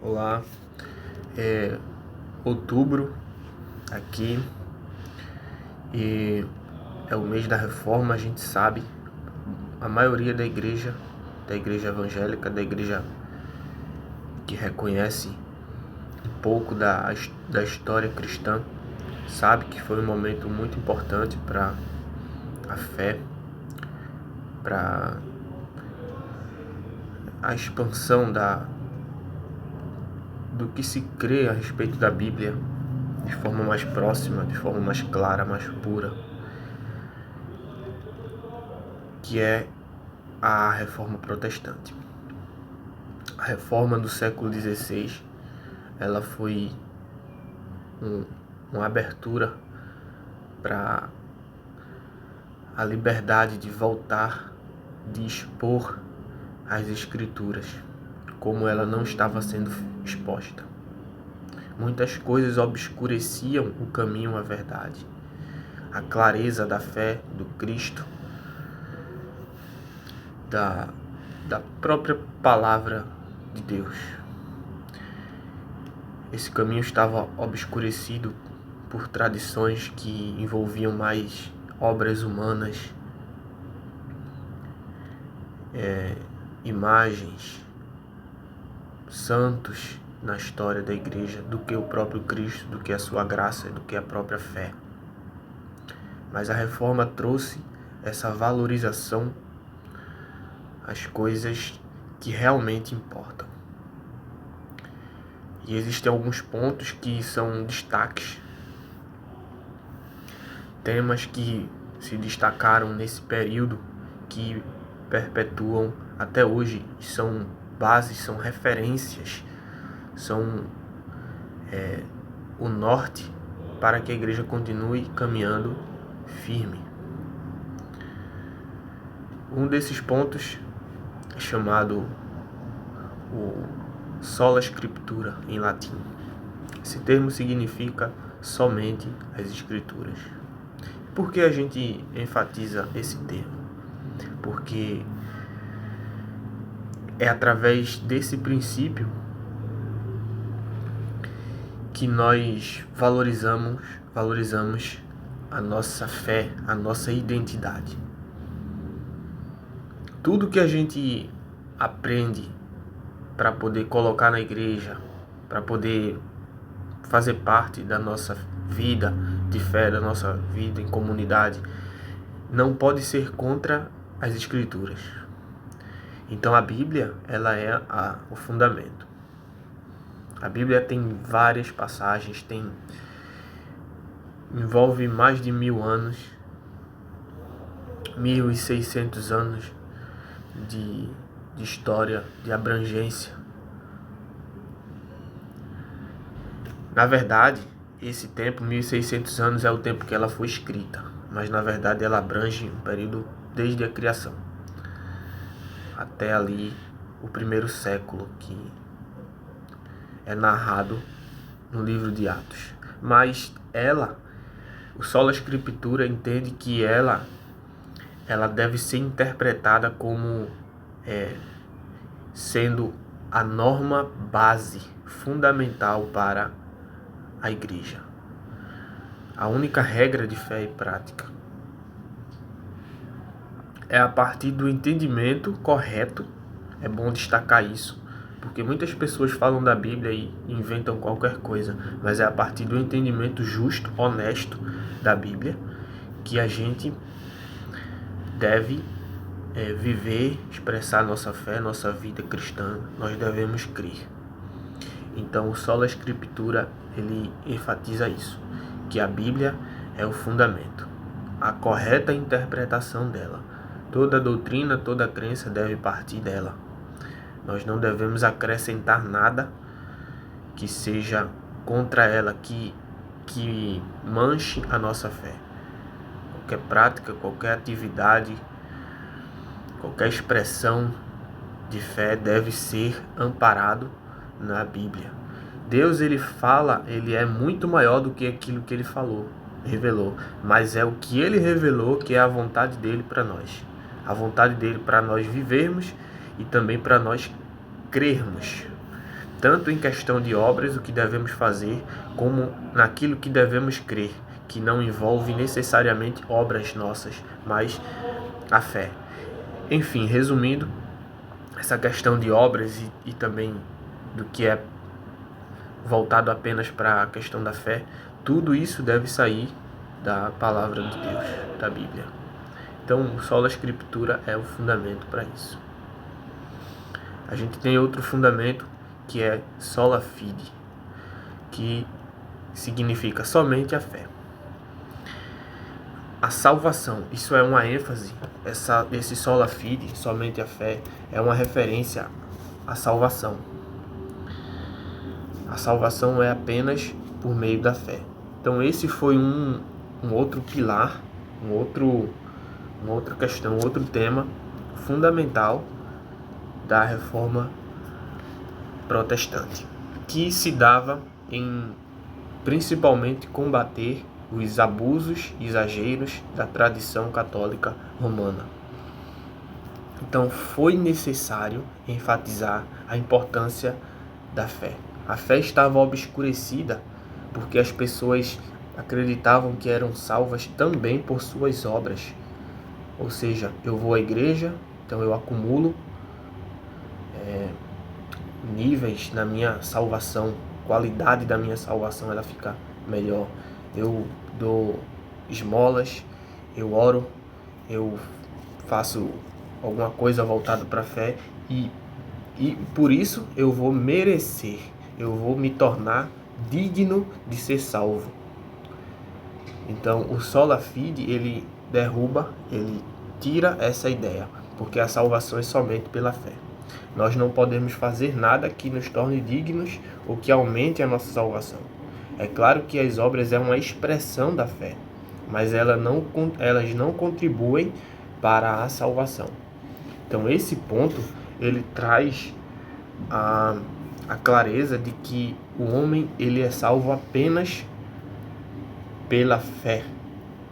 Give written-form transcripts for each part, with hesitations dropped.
Olá, é outubro aqui e é o mês da reforma, a gente sabe. A maioria da igreja evangélica, da igreja que reconhece um pouco da história cristã, sabe que foi um momento muito importante para a fé, para a expansão do que se crê a respeito da Bíblia de forma mais próxima, de forma mais clara, mais pura, que é a Reforma Protestante. A Reforma do século XVI, ela foi uma abertura para a liberdade de voltar, de expor as Escrituras, como ela não estava sendo exposta. Muitas coisas obscureciam o caminho à verdade, a clareza da fé do Cristo, da própria palavra de Deus. Esse caminho estava obscurecido por tradições que envolviam mais obras humanas, imagens, santos na história da igreja, do que o próprio Cristo, do que a sua graça, do que a própria fé. Mas a reforma trouxe essa valorização às coisas que realmente importam. E existem alguns pontos que são destaques, temas que se destacaram nesse período, que perpetuam até hoje, são bases, são referências, são o norte para que a igreja continue caminhando firme. Um desses pontos é chamado o sola scriptura em latim. Esse termo significa somente as Escrituras. Por que a gente enfatiza esse termo? Porque é através desse princípio que nós valorizamos a nossa fé, a nossa identidade. Tudo que a gente aprende para poder colocar na igreja, para poder fazer parte da nossa vida de fé, da nossa vida em comunidade, não pode ser contra as Escrituras. Então a Bíblia, ela é o fundamento. A Bíblia tem várias passagens, envolve mais de 1000 anos, 1600 anos de história, de abrangência. Na verdade, esse tempo, 1600 anos, é o tempo que ela foi escrita, mas na verdade ela abrange um período desde a criação até ali o primeiro século, que é narrado no livro de Atos. Mas o sola scriptura entende que ela deve ser interpretada como sendo a norma base fundamental para a igreja, a única regra de fé e prática. É a partir do entendimento correto, é bom destacar isso, porque muitas pessoas falam da Bíblia e inventam qualquer coisa, mas é a partir do entendimento justo, honesto da Bíblia, que a gente deve viver, expressar nossa fé, nossa vida cristã, nós devemos crer. Então o sola scriptura, ele enfatiza isso, que a Bíblia é o fundamento, a correta interpretação dela. Toda doutrina, toda crença deve partir dela. Nós não devemos acrescentar nada que seja contra ela, que manche a nossa fé. Qualquer prática, qualquer atividade, qualquer expressão de fé deve ser amparado na Bíblia. Deus, ele fala, ele é muito maior do que aquilo que ele revelou, mas é o que ele revelou que é a vontade dele para nós. A vontade dele para nós vivermos e também para nós crermos. tanto em questão de obras, o que devemos fazer, como naquilo que devemos crer, que não envolve necessariamente obras nossas, mas a fé. Enfim, resumindo, essa questão de obras e também do que é voltado apenas para a questão da fé, tudo isso deve sair da palavra de Deus, da Bíblia. Então, sola Escritura é o fundamento para isso. A gente tem outro fundamento que é sola fide, que significa somente a fé. A salvação, isso é uma ênfase, esse sola fide, somente a fé, é uma referência à salvação. A salvação é apenas por meio da fé. Então esse foi um outro pilar, uma outra questão, outro tema fundamental da reforma protestante, que se dava em principalmente combater os abusos e exageros da tradição católica romana. Então foi necessário enfatizar a importância da fé. A fé estava obscurecida porque as pessoas acreditavam que eram salvas também por suas obras. Ou seja, eu vou à igreja, então eu acumulo níveis na minha salvação, qualidade da minha salvação ela fica melhor. Eu dou esmolas, eu oro, eu faço alguma coisa voltada para a fé e por isso eu vou merecer, eu vou me tornar digno de ser salvo. Então o sola fide, ele derruba, ele tira essa ideia, porque a salvação é somente pela fé. Nós não podemos fazer nada que nos torne dignos ou que aumente a nossa salvação. É claro que as obras é uma expressão da fé, mas elas não contribuem para a salvação. Então esse ponto, ele traz a clareza de que o homem ele é salvo apenas pela fé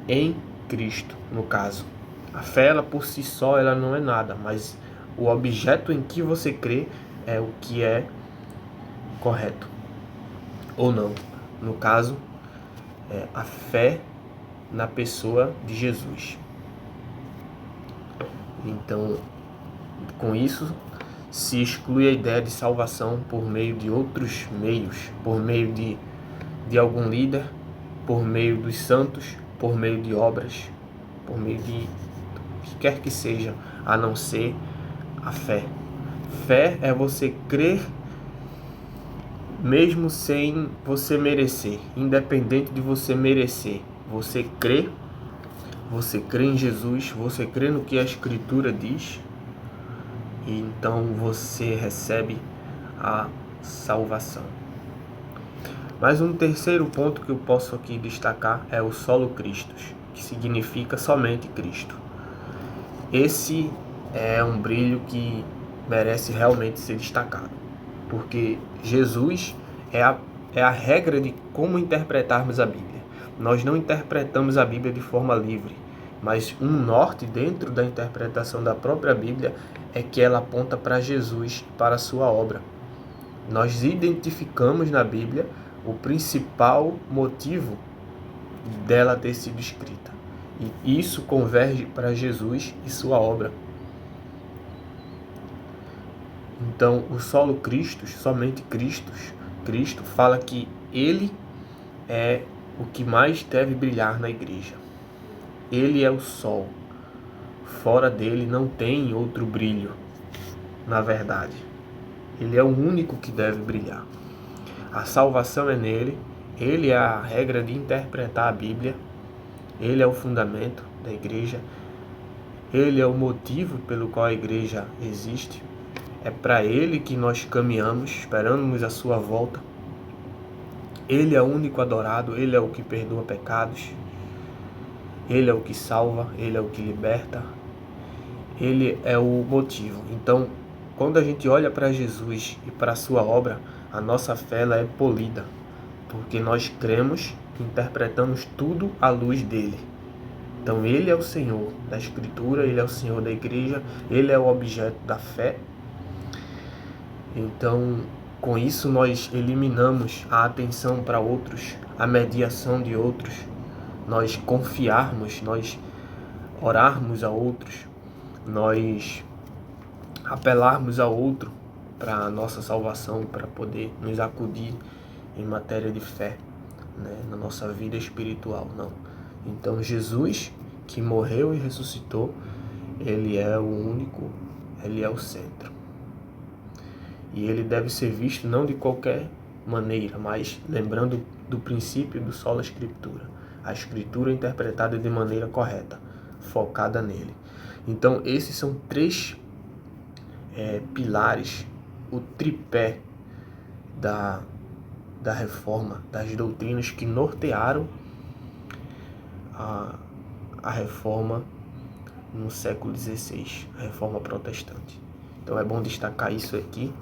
em Cristo, no caso. A fé, ela por si só, ela não é nada, mas o objeto em que você crê é o que é correto ou não. No caso, a fé na pessoa de Jesus. Então, com isso, se exclui a ideia de salvação por meio de outros meios, por meio de algum líder, por meio dos santos, por meio de obras, por meio de o que quer que seja, a não ser a fé. Fé é você crer mesmo sem você merecer, independente de você merecer. Você crê em Jesus, você crê no que a Escritura diz, e então você recebe a salvação. Mas um terceiro ponto que eu posso aqui destacar é o solo Christus, que significa somente Cristo. Esse é um brilho que merece realmente ser destacado, porque Jesus é a regra de como interpretarmos a Bíblia. Nós não interpretamos a Bíblia de forma livre, mas um norte dentro da interpretação da própria Bíblia é que ela aponta para Jesus, para a sua obra. Nós identificamos na Bíblia o principal motivo dela ter sido escrita. E isso converge para Jesus e sua obra. Então, o solo Christus, somente Cristo fala que ele é o que mais deve brilhar na igreja. Ele é o sol. Fora dele não tem outro brilho, na verdade. Ele é o único que deve brilhar. A salvação é nele, ele é a regra de interpretar a Bíblia, ele é o fundamento da igreja, ele é o motivo pelo qual a igreja existe, é para ele que nós caminhamos, esperamos a sua volta. Ele é o único adorado, ele é o que perdoa pecados, ele é o que salva, ele é o que liberta, ele é o motivo. Então, quando a gente olha para Jesus e para a sua obra, a nossa fé ela é polida, porque nós cremos, interpretamos tudo à luz dele. Então ele é o Senhor da Escritura, ele é o Senhor da igreja, ele é o objeto da fé. Então Com isso, nós eliminamos a atenção para outros, a mediação de outros, nós confiarmos, nós orarmos a outros, nós apelarmos a outro para a nossa salvação, para poder nos acudir em matéria de fé, né, na nossa vida espiritual, não. Então Jesus, que morreu e ressuscitou, ele é o único, ele é o centro. E ele deve ser visto não de qualquer maneira, mas lembrando do princípio do sola escritura. A escritura interpretada de maneira correta, focada nele. Então esses são três pilares, o tripé da reforma, das doutrinas que nortearam a reforma no século XVI, a reforma protestante. Então é bom destacar isso aqui.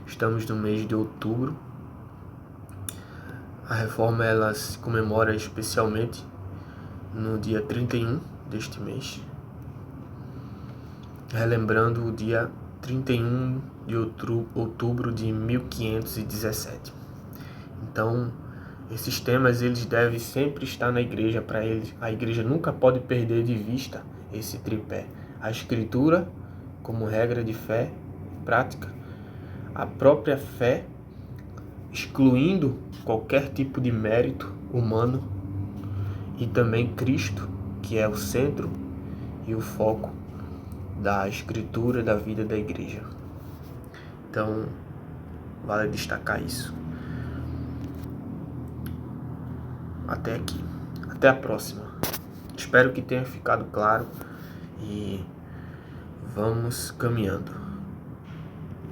Estamos no mês de outubro. A reforma ela se comemora especialmente no dia 31 deste mês, relembrando o dia 31 de outubro de 1517. Então, esses temas eles devem sempre estar na igreja para eles. A igreja nunca pode perder de vista esse tripé: a escritura como regra de fé prática, a própria fé, excluindo qualquer tipo de mérito humano, e também Cristo, que é o centro e o foco da escritura da vida da igreja. Então, vale destacar isso. Até aqui. Até a próxima. Espero que tenha ficado claro e vamos caminhando.